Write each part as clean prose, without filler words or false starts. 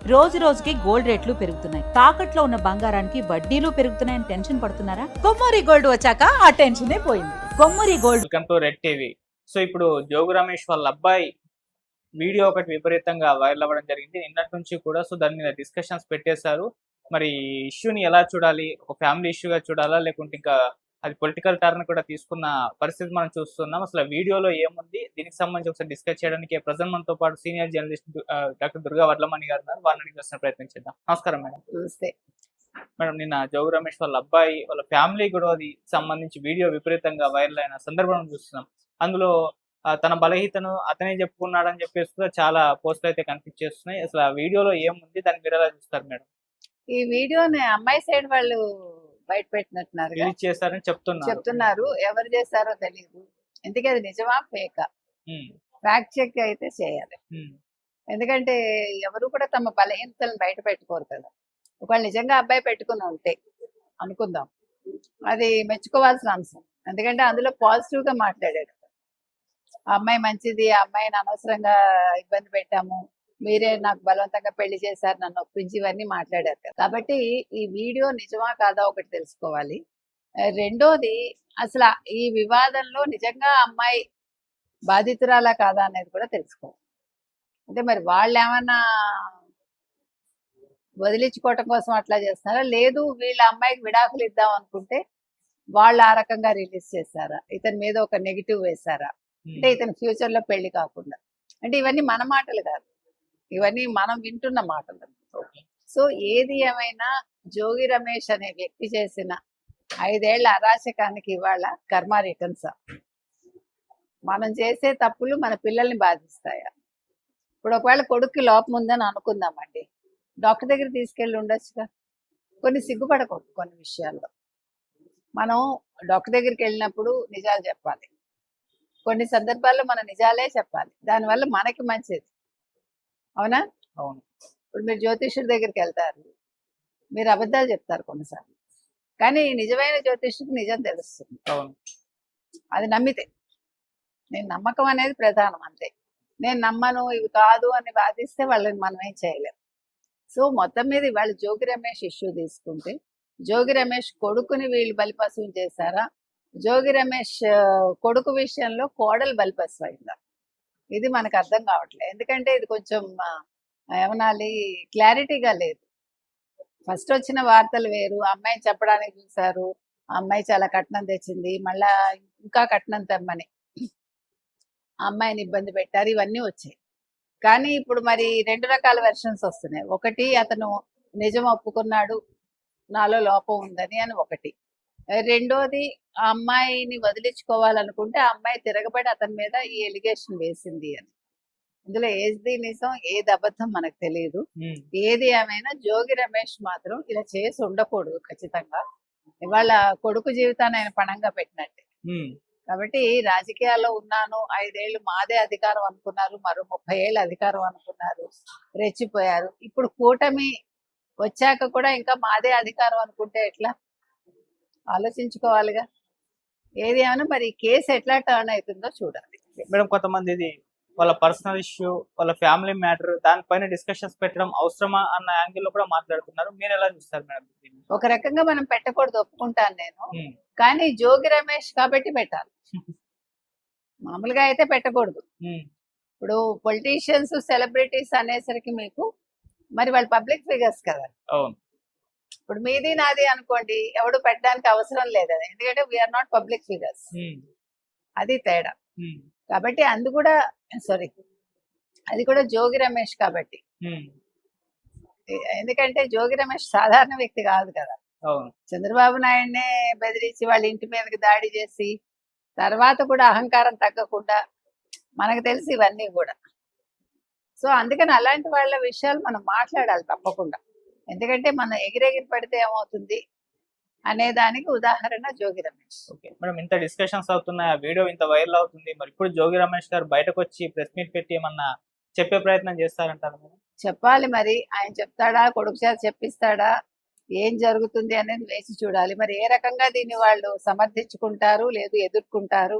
రోజు రోజుకి గోల్డ్ రేట్లు పెరుగుతున్నాయి. తాకట్లో ఉన్న బంగారానికి వడ్డీలు పెరుగుతున్నాయని టెన్షన్ పడుతున్నారా? కొమ్మూరి గోల్డ్ వచ్చాక ఆ టెన్షనే పోయింది. Kommuri gold. Welcome to red TV. So ఇప్పుడు జోగు రమేష్ వాళ్ళ అబ్బాయి వీడియో ఒకటి విపరీతంగా వైరల్ అవ్వడం జరిగింది నిన్నటి నుంచి కూడా. సో దాని మీద డిస్కషన్స్ పెట్టేశారు. మరి ఇష్యూని ఎలా చూడాలి, ఒక ఫ్యామిలీ ఇష్యూగా చూడాలా, లేకుంటే ఇంకా అది పొలిటికల్ టర్న్ కూడా తీసుకున్న పరిస్థితి మనం చూస్తున్నాం. అసలు వీడియోలో ఏముంది, దీనికి సంబంధించి ఒకసారి డిస్కస్ చేయడానికి ప్రజెంట్ మనతో పాటు senior journalist doctor Durga Vadlamani గారు ఉన్నారు. వారిని అడిగి వస్తున్న ప్రయత్నం చేద్దాం. నమస్కారం మేడం. నమస్తే. మేడం, నిన్న జోగు రమేష్ వాళ్ళ అబ్బాయి వాళ్ళ ఫ్యామిలీ గొడవది సంబంధించి వీడియో విపరీతంగా వైరల్ అయిన సందర్భం చూస్తున్నాం. అందులో తన బలహీనతను అతనే చెప్పుకున్నాడని చెప్పేసి కూడా చాలా పోస్టులు అయితే కనిపించేస్తున్నాయి. అసలు ఆ వీడియోలో ఏముంది, దాన్ని మీరు ఎలా చూస్తారు మేడం? ఈ వీడియోని అమ్మాయి సైడ్ వాళ్ళు బయట పెట్టినట్టున్నారు, రిలీజ్ చేశారని చెప్తున్నారు. ఎవరు చేశారో తెలియదు. ఎందుకంటే అది నిజమా ఫేకా, ఫ్యాక్ట్ చెక్ అయితే చేయాలి. ఎందుకంటే ఎవరు కూడా తమ బలహీనతలను బయట పెట్టుకోరు కదా. ఒకవేళ నిజంగా అబ్బాయి పెట్టుకుని ఉంటే అనుకుందాం, అది మెచ్చుకోవాల్సిన అంశం. ఎందుకంటే అందులో పాజిటివ్ గా మాట్లాడాడు. ఆ అమ్మాయి మంచిది, ఆ అమ్మాయిని అనవసరంగా ఇబ్బంది పెట్టాము, మీరే నాకు బలవంతంగా పెళ్లి చేశారు, నన్ను ఒప్పించి, ఇవన్నీ మాట్లాడారు కదా. కాబట్టి ఈ వీడియో నిజమా కాదా ఒకటి తెలుసుకోవాలి. రెండోది, అసలు ఈ వివాదంలో నిజంగా అమ్మాయి బాధితురాలా కాదా అనేది కూడా తెలుసుకోవాలి. అంటే మరి వాళ్ళు ఏమన్నా వదిలించుకోవటం కోసం అట్లా చేస్తున్నారా, లేదు వీళ్ళ అమ్మాయికి విడాకులు ఇద్దాం అనుకుంటే వాళ్ళు ఆ రకంగా రిలీజ్ చేశారా, ఇతని మీద ఒక నెగిటివ్ వేశారా, అంటే ఇతని ఫ్యూచర్ లో పెళ్లి కాకుండా. అంటే ఇవన్నీ మన మాటలు కాదు, ఇవన్నీ మనం వింటున్న మాటలు. సో ఏది ఏమైనా జోగి రమేష్ అనే వ్యక్తి చేసిన 5 ఏళ్ల అరాచకానికి ఇవాళ కర్మ రిటర్న్స్. మనం చేసే తప్పులు మన పిల్లల్ని బాధిస్తాయా? ఇప్పుడు ఒకవేళ కొడుక్కి లోపం ఉందని అనుకుందామండి, డాక్టర్ దగ్గర తీసుకెళ్ళి ఉండొచ్చుగా. కొన్ని సిగ్గుపడకూడదు కొన్ని విషయాల్లో. మనం డాక్టర్ దగ్గరికి వెళ్ళినప్పుడు నిజాలు చెప్పాలి, కొన్ని సందర్భాల్లో మన నిజాలే చెప్పాలి, దానివల్ల మనకి మంచిది. అవునా? అవును. ఇప్పుడు మీరు జ్యోతిష్యుడి దగ్గరికి వెళ్తారు, మీరు అబద్ధాలు చెప్తారు కొన్నిసార్లు, కానీ నిజమైన జ్యోతిష్యుడికి నిజం తెలుస్తుంది. అవును. అది నమ్మితే. నేను నమ్మకం అనేది ప్రధానం, అంతే. నేను నమ్మను, ఇవి కాదు అని బాధిస్తే వాళ్ళని మనం ఏం చేయలేం. సో మొత్తం మీద ఇవాళ జోగి రమేష్ ఇష్యూ తీసుకుంటే, జోగి రమేష్ కొడుకుని వీళ్ళు బలిపశువుని చేశారా, జోగి రమేష్ కొడుకు విషయంలో కోడలు బలిపశువు అయిందా, ఇది మనకు అర్థం కావట్లేదు. ఎందుకంటే ఇది కొంచెం ఏమనాలి, క్లారిటీగా లేదు. ఫస్ట్ వచ్చిన వార్తలు వేరు, అమ్మాయిని చెప్పడానికి చూశారు, ఆ అమ్మాయి చాలా కట్నం తెచ్చింది, మళ్ళా ఇంకా కట్నం తెమ్మని ఆ అమ్మాయిని ఇబ్బంది పెట్టారు, ఇవన్నీ వచ్చాయి. కానీ ఇప్పుడు మరి 2 రకాల వెర్షన్స్ వస్తున్నాయి. ఒకటి, అతను నిజం ఒప్పుకున్నాడు, నాలో లోపం ఉందని అని ఒకటి. రెండోది, ఆ అమ్మాయిని వదిలించుకోవాలనుకుంటే ఆ అమ్మాయి తిరగబడి అతని మీద ఈ ఎలిగేషన్ వేసింది అని. ఇందులో ఏది నిజం ఏది అబద్ధం మనకు తెలియదు. ఏది ఏమైనా జోగి రమేష్ మాత్రం ఇలా చేసి ఉండకూడదు ఖచ్చితంగా. ఇవాళ కొడుకు జీవితాన్ని ఆయన పణంగా పెట్టినట్టే. కాబట్టి రాజకీయాల్లో ఉన్నాను, 5 ఏళ్ళు మాదే అధికారం అనుకున్నారు, మరో 30 ఏళ్ళు అధికారం అనుకున్నారు, రెచ్చిపోయారు. ఇప్పుడు కూటమి వచ్చాక కూడా ఇంకా మాదే అధికారం అనుకుంటే ఎట్లా? ఆలోచించుకోవాలిగా. ఏది ఏమైనా మరి కేసు ఎట్లా టర్న్ అవుతుందో చూడాలి. మేడం, కొంతమంది ఇది వాళ్ళ పర్సనల్ ఇష్యూ, వాళ్ళ ఫ్యామిలీ మ్యాటర్, దానిపైన డిస్కషన్స్ పెట్టడం అవసరమా అన్న యాంగిల్ లో కూడా మాట్లాడుతున్నారు. మీరు ఎలా చూస్తారు మేడం? ఒక రకంగా మనం పెట్టకూడదు, ఒప్పుకుంటాను నేను. కానీ జోగి రమేష్ కాబట్టి పెట్టాలి, మామూలుగా అయితే పెట్టకూడదు. ఇప్పుడు పొలిటీషియన్స్, సెలబ్రిటీస్ అనేసరికి మీకు మరి వాళ్ళు పబ్లిక్ ఫిగర్స్ కదా. ఇప్పుడు మీది నాది అనుకోండి, ఎవడు పెట్టడానికి అవసరం లేదు, ఎందుకంటే వీఆర్ నాట్ పబ్లిక్ ఫిగర్స్, అది తేడా. కాబట్టి అది కూడా జోగి రమేష్ కాబట్టి. ఎందుకంటే జోగి రమేష్ సాధారణ వ్యక్తి కాదు కదా. చంద్రబాబు నాయుడినే బెదిరించి వాళ్ళ ఇంటి మీదకి దాడి చేసి తర్వాత కూడా అహంకారం తగ్గకుండా, మనకు తెలిసి ఇవన్నీ కూడా. సో అందుకని అలాంటి వాళ్ళ విషయాలు మనం మాట్లాడాలి తప్పకుండా. ఎందుకంటే మనం ఎగిరెగిరి పడితే ఏమవుతుంది అనే దానికి ఉదాహరణ జోగి రమేష్. ఓకే మేడం, ఇంత డిస్కషన్స్ అవుతున్నాయి, ఆ వీడియో ఇంత వైరల్ అవుతుంది, మరి ఇప్పుడు జోగి రమేష్ గారు బయటకు వచ్చి ప్రెస్ మీట్ పెట్టి ఏమన్నా చెప్పే ప్రయత్నం చేస్తారంటారు? చెప్పాలి మరి, ఆయన చెప్తాడా, కొడుకు చేత చెప్పిస్తాడా, ఏం జరుగుతుంది అనేది వేసి చూడాలి. మరి ఏ రకంగా దీన్ని వాళ్ళు సమర్థించుకుంటారు, లేదు ఎదుర్కొంటారు,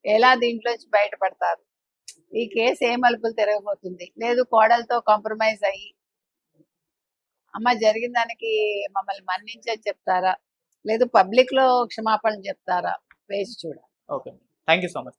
ఎలా దీంట్లోంచి బయటపడతారు, ఈ కేసు ఏ మలుపులు తిరగబోతుంది, లేదు కోడలతో కాంప్రమైజ్ అయ్యి అమ్మ జరిగిన దానికి మమ్మల్ని మన్నించని చెప్తారా లేదు పబ్లిక్ లో క్షమాపణ చెప్తారా వేసి చూడాలి. Okay, thank you so much.